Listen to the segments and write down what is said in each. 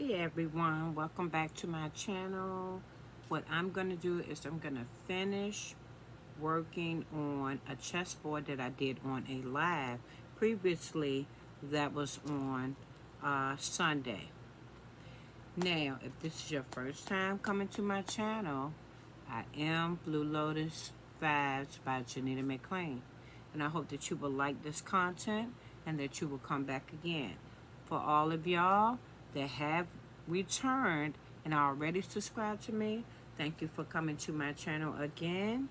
Hey everyone, welcome back to my channel. What I'm going to do is I'm going to finish working on a chessboard that I did on a live previously that was on Sunday. Now, if this is your first time coming to my channel, I am Blue Lotus Vibes by Janita McClain. And I hope that you will like this content and that you will come back again. For all of y'all that have returned and are already subscribed to me, thank you for coming to my channel again.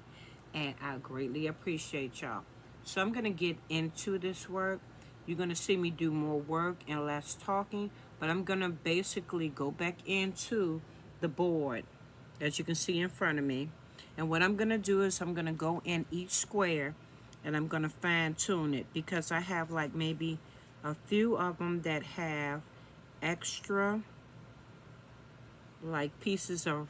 And I greatly appreciate y'all. So I'm going to get into this work. You're going to see me do more work and less talking, but I'm going to basically go back into the board, as you can see in front of me. And what I'm going to do is I'm going to go in each square and I'm going to fine tune it because I have like maybe a few of them that have extra like pieces of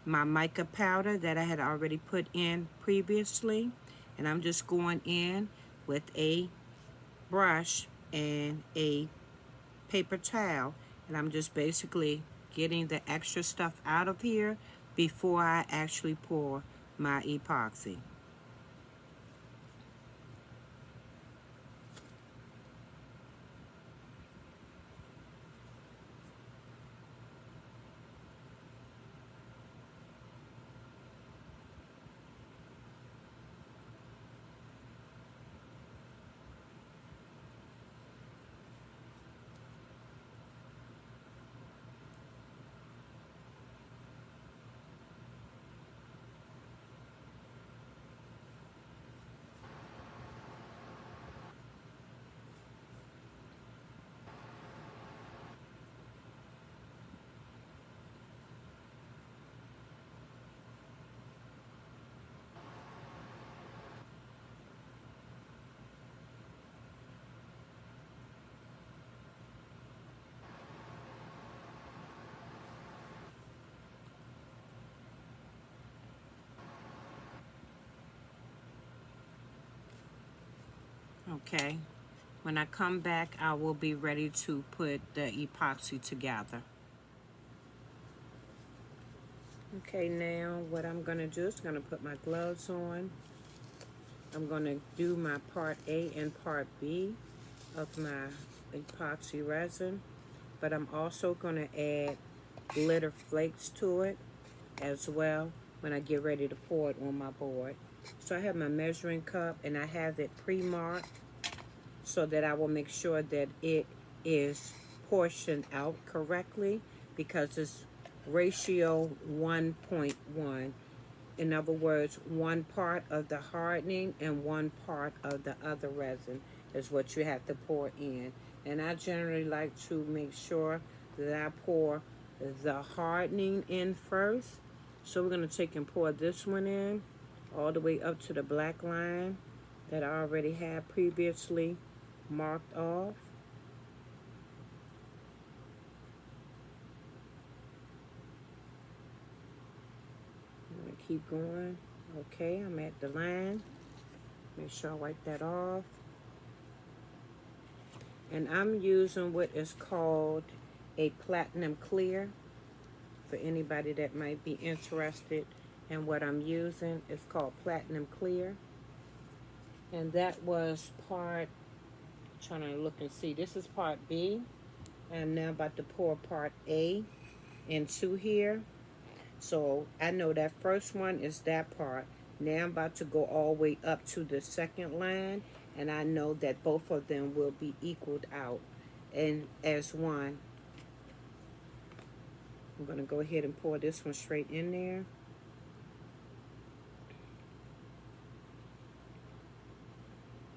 my mica powder that I had already put in previously, and I'm just going in with a brush and a paper towel, and I'm just basically getting the extra stuff out of here before I actually pour my epoxy. Okay, when I come back I will be ready to put the epoxy together. Okay, now what I'm going to do is going to put my gloves on. I'm going to do my part A and part B of my epoxy resin, but I'm also going to add glitter flakes to it as well when I get ready to pour it on my board. So I have my measuring cup and I have it pre-marked so that I will make sure that it is portioned out correctly because it's ratio 1.1. In other words, one part of the hardening and one part of the other resin is what you have to pour in. And I generally like to make sure that I pour the hardening in first. So we're going to take and pour this one in all the way up to the black line that I already had previously marked off. I'm going to keep going. Okay, I'm at the line. Make sure I wipe that off. And I'm using what is called a platinum clear for anybody that might be interested in what I'm using. It's called platinum clear. And that was part, trying to look and see, this is part B. I'm now about to pour part A into here. So I know that first one is that part. Now I'm about to go all the way up to the second line, and I know that both of them will be equaled out and as one. I'm going to go ahead and pour this one straight in there.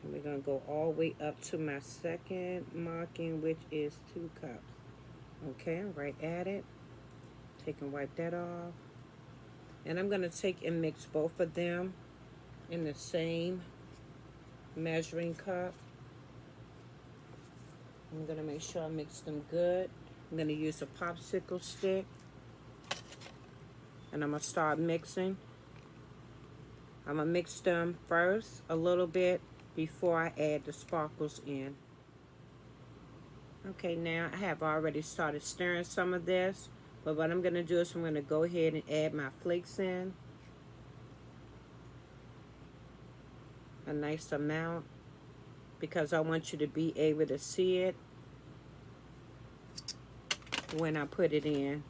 And we're going to go all the way up to my second marking, which is 2 cups. Okay, right at it. Take and wipe that off. And I'm going to take and mix both of them in the same measuring cup. I'm going to make sure I mix them good. I'm going to use a popsicle stick. And I'm going to start mixing. I'm going to mix them first a little bit before I add the sparkles in. Okay, now I have already started stirring some of this, but what I'm going to do is I'm going to go ahead and add my flakes in, a nice amount, because I want you to be able to see it when I put it in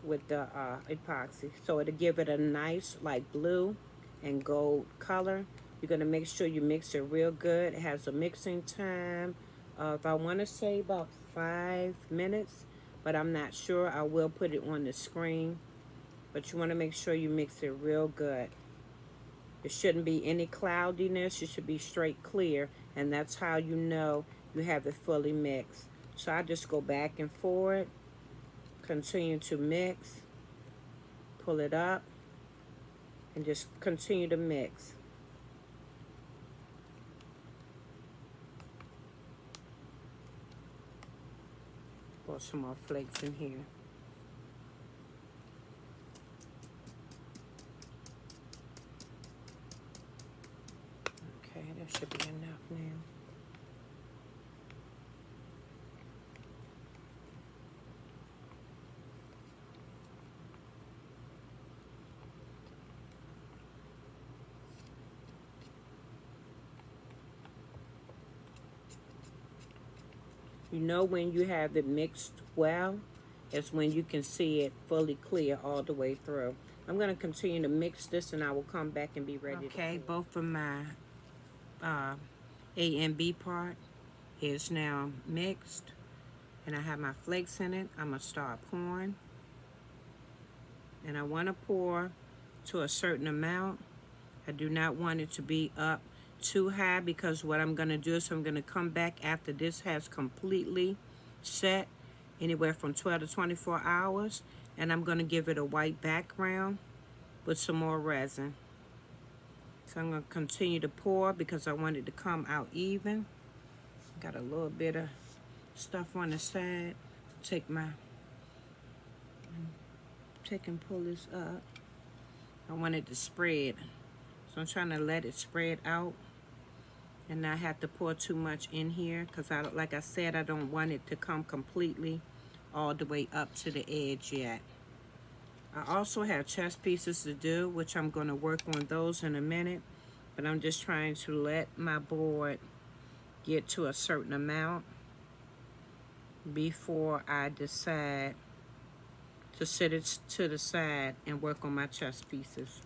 with the epoxy. So it'll give it a nice like blue and gold color. You're going to make sure you mix it real good. It has a mixing time of, I want to say, about 5 minutes, but I'm not sure. I will put it on the screen, but you want to make sure you mix it real good. There shouldn't be any cloudiness. It should be straight clear, and that's how you know you have it fully mixed. So I just go back and forth, continue to mix, pull it up, and just continue to mix. Pour some more flakes in here. Okay, that should be enough now. You know when you have it mixed well, it's when you can see it fully clear all the way through. I'm going to continue to mix this, and I will come back and be ready. Okay, both of my A and B part is now mixed, and I have my flakes in it. I'm going to start pouring, and I want to pour to a certain amount. I do not want it to be up too high, because what I'm going to do is I'm going to come back after this has completely set, anywhere from 12 to 24 hours, and I'm going to give it a white background with some more resin. So I'm going to continue to pour because I want it to come out even. Got a little bit of stuff on the side. Take and pull this up. I want it to spread. So I'm trying to let it spread out and not have to pour too much in here, because like I said, I don't want it to come completely all the way up to the edge yet. I also have chest pieces to do, which I'm going to work on those in a minute, but I'm just trying to let my board get to a certain amount before I decide to set it to the side and work on my chest pieces.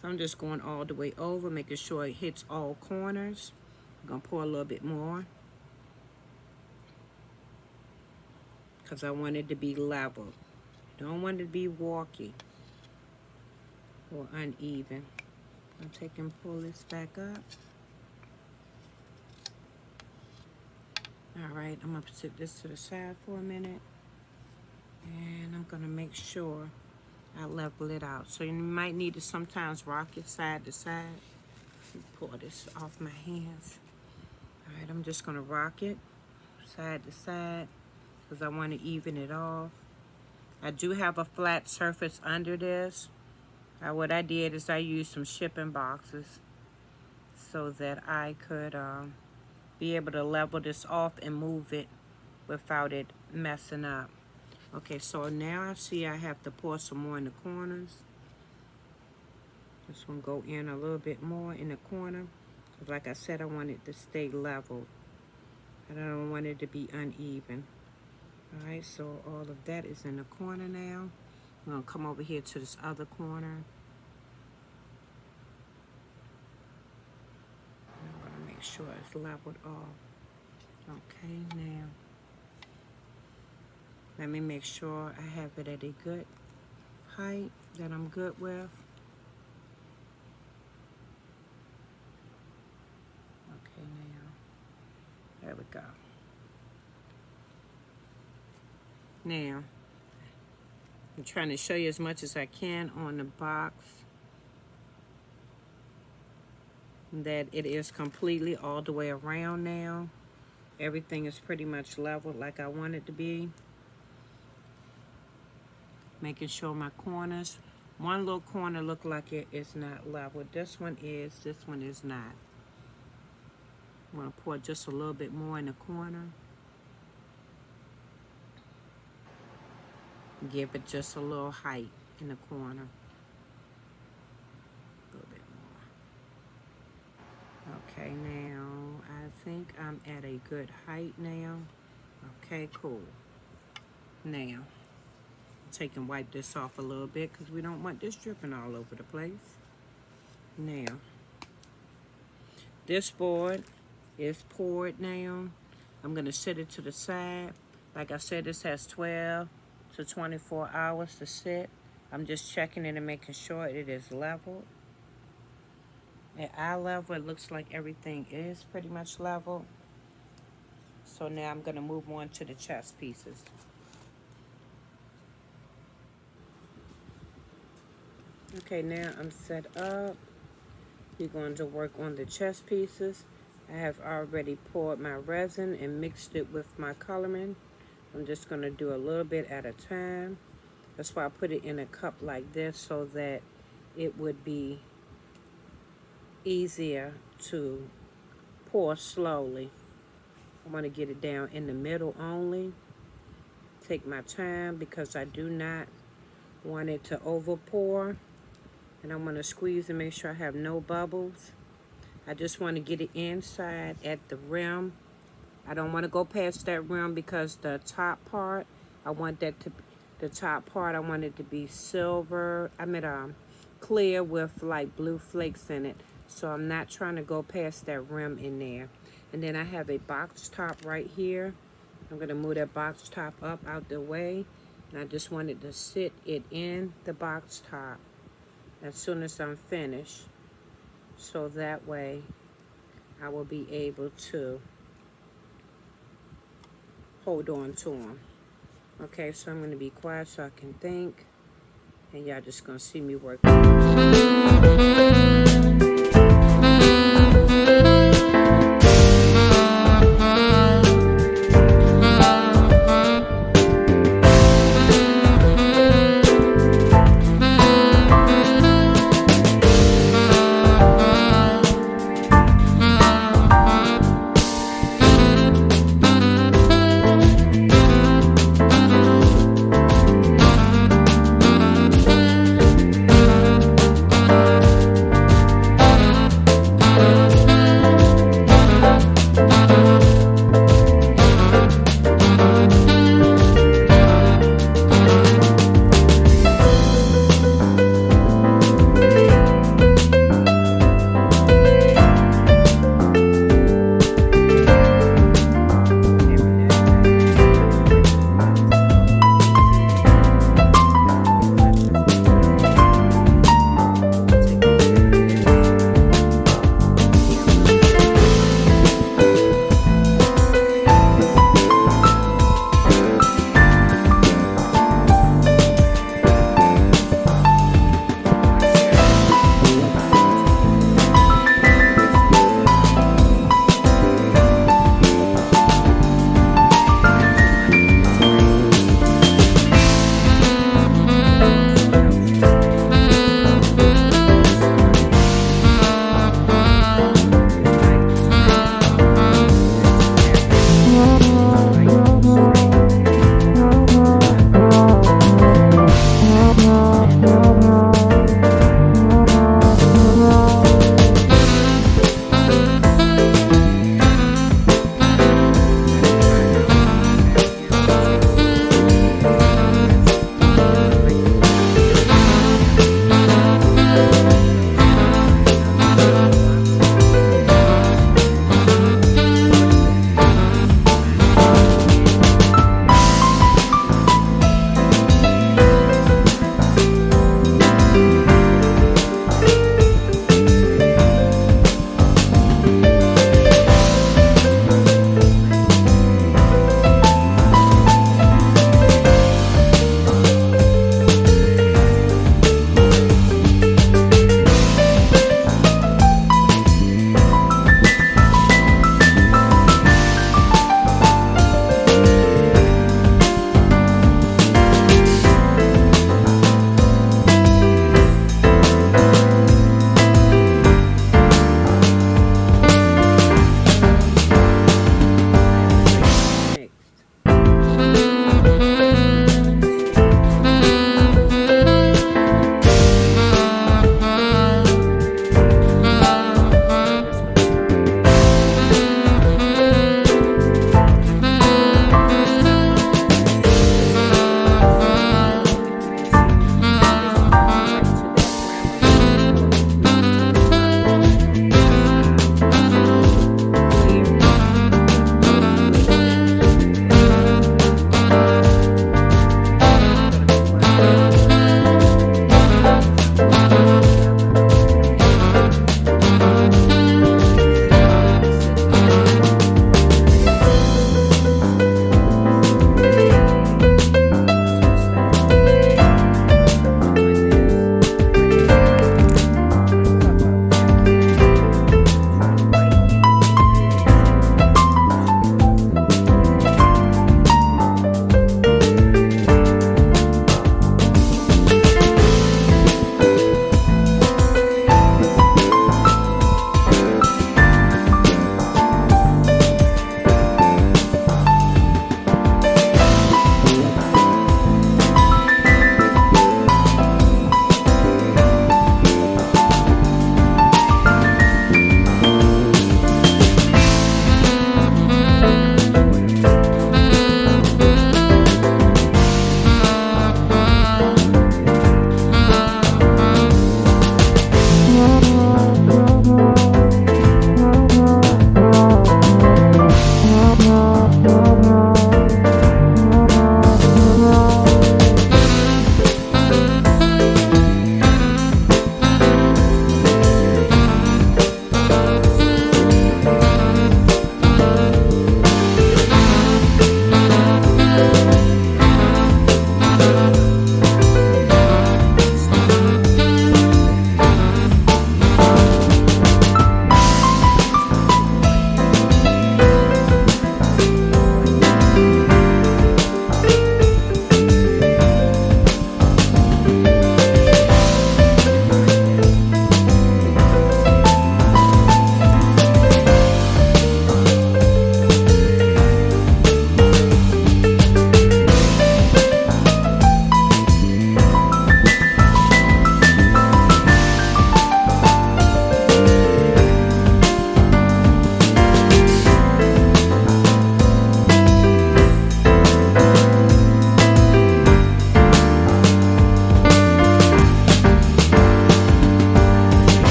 So I'm just going all the way over, making sure it hits all corners. I'm going to pour a little bit more because I want it to be level. Don't want it to be walky or uneven. I'll take and pull this back up. All right, I'm going to sit this to the side for a minute. And I'm going to make sure I level it out. So you might need to sometimes rock it side to side. Pull this off my hands. All right, I'm just going to rock it side to side because I want to even it off. I do have a flat surface under this. What I did is I used some shipping boxes so that I could be able to level this off and move it without it messing up. Okay, so now I see I have to pour some more in the corners. This one go in a little bit more in the corner. Like I said, I want it to stay level. I don't want it to be uneven. All right, so all of that is in the corner now. I'm gonna come over here to this other corner. I'm gonna make sure it's leveled off. Okay, now let me make sure I have it at a good height that I'm good with. Okay, now, there we go. Now, I'm trying to show you as much as I can on the box that it is completely all the way around now. Everything is pretty much leveled like I want it to be. Making sure my corners, one little corner look like it is not level. This one is not. I'm gonna pour just a little bit more in the corner. Give it just a little height in the corner. A little bit more. Okay, now I think I'm at a good height now. Okay, cool. Now, take and wipe this off a little bit because we don't want this dripping all over the place. Now, this board is poured now. I'm going to set it to the side. Like I said, this has 12 to 24 hours to sit. I'm just checking it and making sure it is leveled. At eye level, it looks like everything is pretty much level. So now I'm going to move on to the chest pieces. Okay, now I'm set up. We're going to work on the chest pieces. I have already poured my resin and mixed it with my coloring. I'm just going to do a little bit at a time. That's why I put it in a cup like this so that it would be easier to pour slowly. I want to get it down in the middle only. Take my time because I do not want it to over pour. And I'm going to squeeze and make sure I have no bubbles. I just want to get it inside at the rim. I don't want to go past that rim because the top part, I want that to, the top part, I want it to be silver. I mean, clear with like blue flakes in it. So I'm not trying to go past that rim in there. And then I have a box top right here. I'm going to move that box top up out the way. And I just wanted to sit it in the box top as soon as I'm finished, so that way I will be able to hold on to them. Okay, so I'm going to be quiet so I can think, and y'all just going to see me work.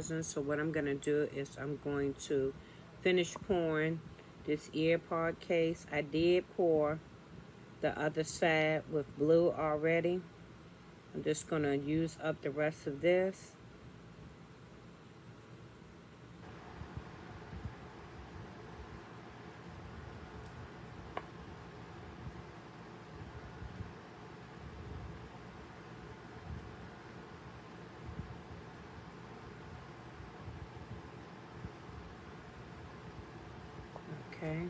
resin. So what I'm going to do is I'm going to finish pouring this ear part case. I did pour the other side with blue already. I'm just going to use up the rest of this. Okay.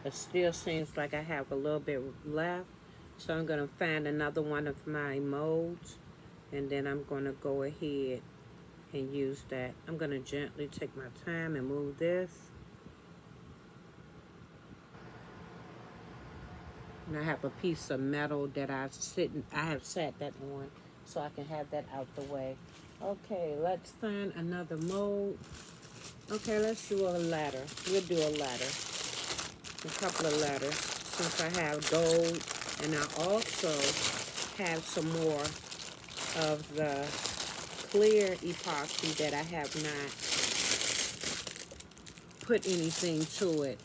It still seems like I have a little bit left. So I'm going to find another one of my molds. And then I'm going to go ahead and use that. I'm going to gently take my time and move this. And I have a piece of metal that I have sat that on so I can have that out the way. Okay, let's find another mold. Okay, let's do a ladder. We'll do a ladder. A couple of ladders since I have gold, and I also have some more of the clear epoxy that I have not put anything to it,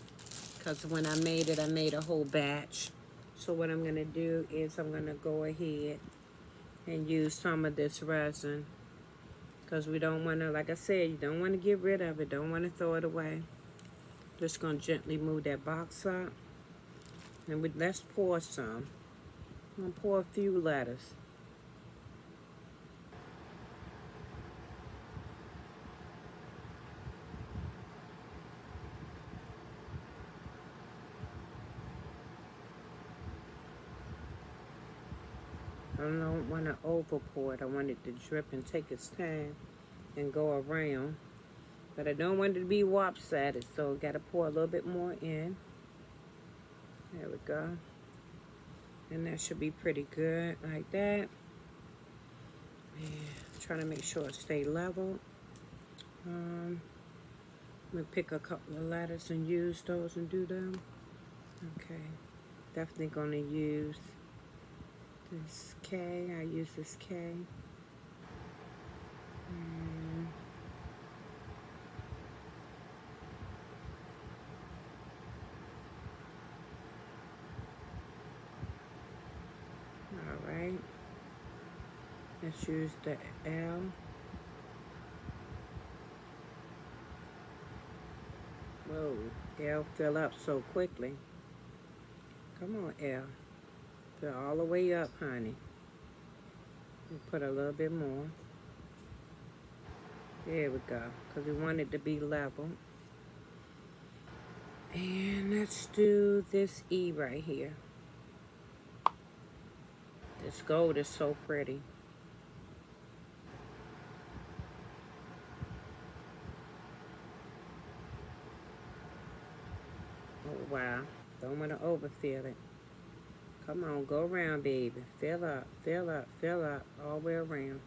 because when I made it, I made a whole batch. So what I'm going to do is I'm going to go ahead and use some of this resin, because we don't want to, like I said, you don't want to get rid of it, don't want to throw it away. Just going to gently move that box up, and let's pour some. I'm going to pour a few letters. I don't want to over pour it. I want it to drip and take its time and go around. But I don't want it to be lopsided, so got to pour a little bit more in. There we go. And that should be pretty good like that. Yeah, trying to make sure it stay level. I'm going to pick a couple of letters and use those and do them. Okay. Definitely going to use this K. I use this K. All right. Let's use the L. Whoa, L fill up so quickly. Come on, L. Fill all the way up, honey. Put a little bit more. There we go, because we want it to be level. And let's do this E right here. This gold is so pretty. Oh, wow. Don't want to overfill it. Come on, go around, baby. Fill up, fill up, fill up, all the way around.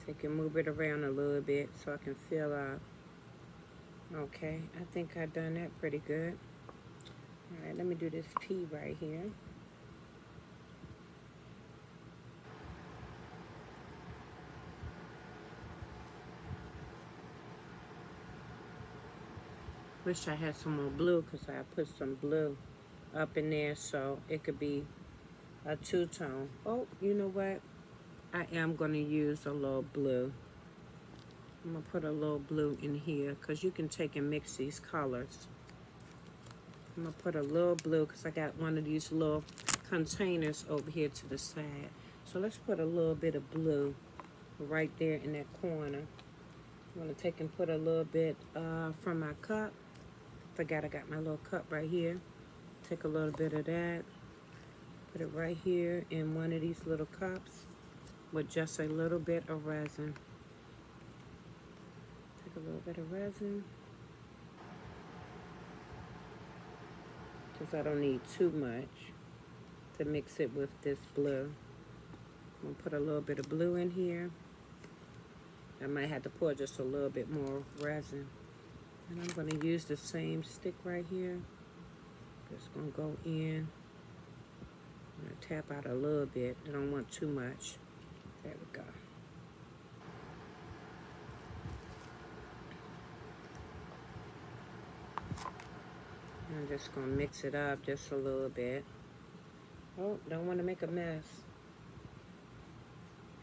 Take and move it around a little bit so I can fill up. Okay, I think I've done that pretty good. All right, let me do this P right here. Wish I had some more blue, because I put some blue up in there so it could be a two-tone. Oh, you know what? I am going to use a little blue. I'm going to put a little blue in here, because you can take and mix these colors. I'm going to put a little blue, because I got one of these little containers over here to the side. So let's put a little bit of blue right there in that corner. I'm going to take and put a little bit from my cup. Forgot I got my little cup right here. Take a little bit of that. Put it right here in one of these little cups with just a little bit of resin. Take a little bit of resin, because I don't need too much to mix it with this blue. I'm going to put a little bit of blue in here. I might have to pour just a little bit more resin. And I'm going to use the same stick right here. Just going to go in. I'm going to tap out a little bit. I don't want too much. There we go. I'm just gonna mix it up just a little bit. Oh, don't want to make a mess.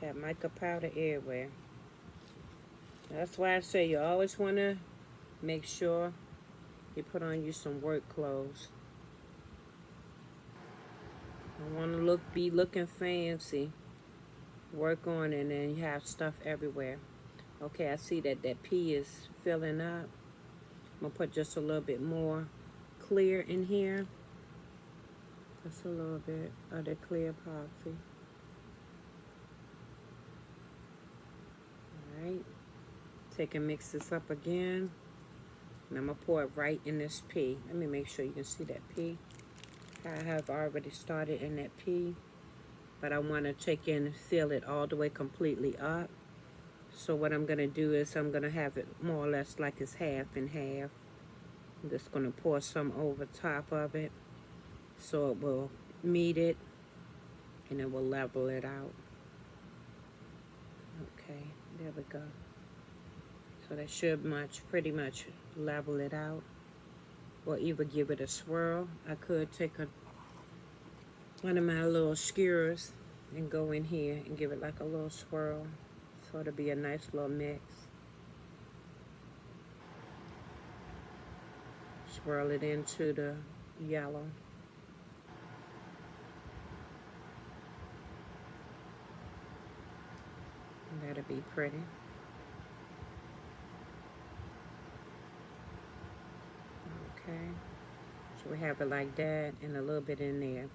Have mica powder everywhere. That's why I say you always want to make sure you put on you some work clothes. I want to be looking fancy. Work on it and then you have stuff everywhere. Okay, I see that pea is filling up. I'm gonna put just a little bit more clear in here. Just a little bit of the clear epoxy. Alright. Take and mix this up again. And I'm gonna pour it right in this pea. Let me make sure you can see that pea. I have already started in that pea, but I want to take and fill it all the way completely up. So what I'm gonna do is I'm gonna have it more or less like it's half and half. I'm just gonna pour some over top of it so it will meet it and it will level it out. Okay, there we go. So that should pretty much level it out. Or either give it a swirl. I could take one of my little skewers and go in here and give it like a little swirl. So it'll be a nice little mix. Swirl it into the yellow. And that'll be pretty. Okay. So we have it like that and a little bit in there.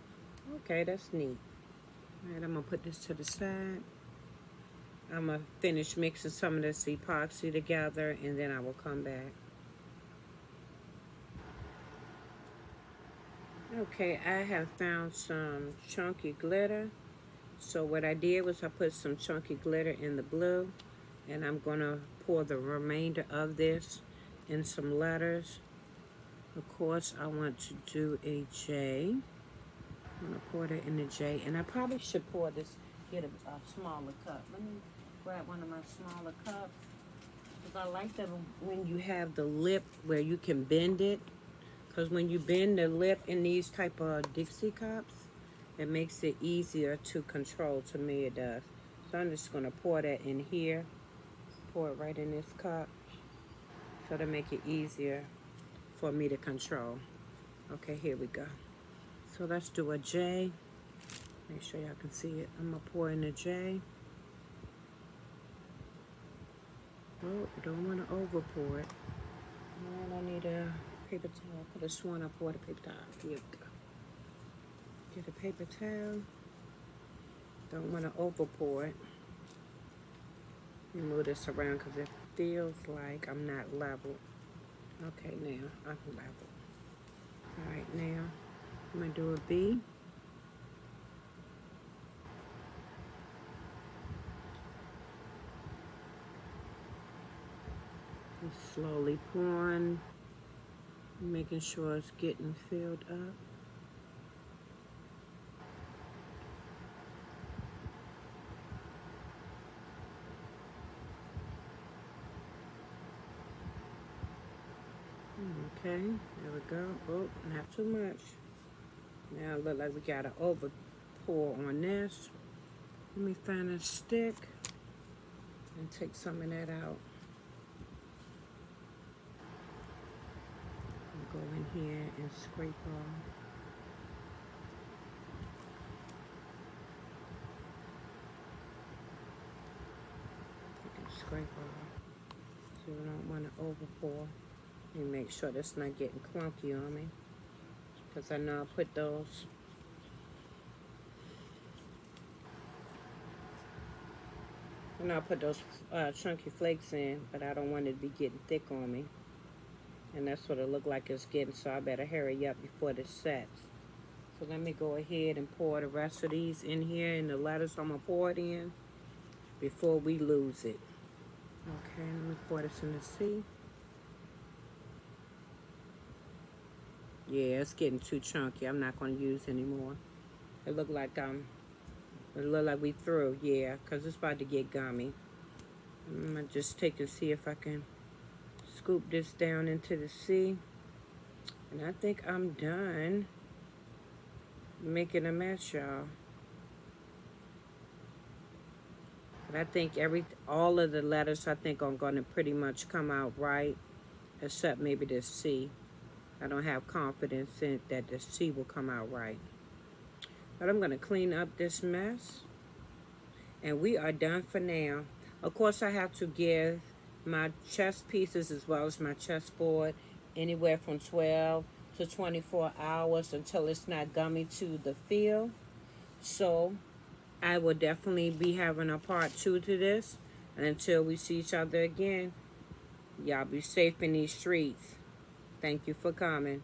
Okay, that's neat. Alright, I'm gonna put this to the side. I'm gonna finish mixing some of this epoxy together and then I will come back. Okay, I have found some chunky glitter. So what I did was I put some chunky glitter in the blue and I'm gonna pour the remainder of this in some letters. Of course, I want to do a J. I'm gonna pour it in the J, and I probably should get a smaller cup. Let me grab one of my smaller cups, because I like that when you have the lip where you can bend it, because when you bend the lip in these type of Dixie cups, it makes it easier to control. To me, it does. So I'm just gonna pour that in here, pour it right in this cup, so to make it easier for me to control. Okay, here we go. So let's do a J. Make sure y'all can see it. I'm gonna pour in a J. Oh, don't want to over pour it. And I need a paper towel. I could have sworn I poured a paper towel. Here we go. Get a paper towel. Don't want to over pour it. Let me move this around because it feels like I'm not level. Okay, now I'm level. All right, now I'm gonna do a B. Just slowly pouring, making sure it's getting filled up. Okay, there we go. Oh, not too much. Now it look like we got an over pour on this. Let me find a stick and take some of that out. I'll go in here and scrape off. You can scrape off. So you don't want to over pour. And make sure that's not getting clunky on me, because I know I put those chunky flakes in, but I don't want it to be getting thick on me. And that's what it looked like it's getting, so I better hurry up before this sets. So let me go ahead and pour the rest of these in here, and the letters I'm going to pour it in before we lose it. Okay, let me pour this in the C. Yeah, it's getting too chunky. I'm not going to use anymore. It looked like we through, yeah, because it's about to get gummy. I'm going to just take and see if I can scoop this down into the C. And I think I'm done making a mess, y'all. But I think all of the letters I think are going to pretty much come out right, except maybe the C. I don't have confidence in that the C will come out right. But I'm going to clean up this mess. And we are done for now. Of course, I have to give my chess pieces as well as my chessboard anywhere from 12 to 24 hours until it's not gummy to the feel. So I will definitely be having a part 2 to this. And until we see each other again, y'all be safe in these streets. Thank you for coming.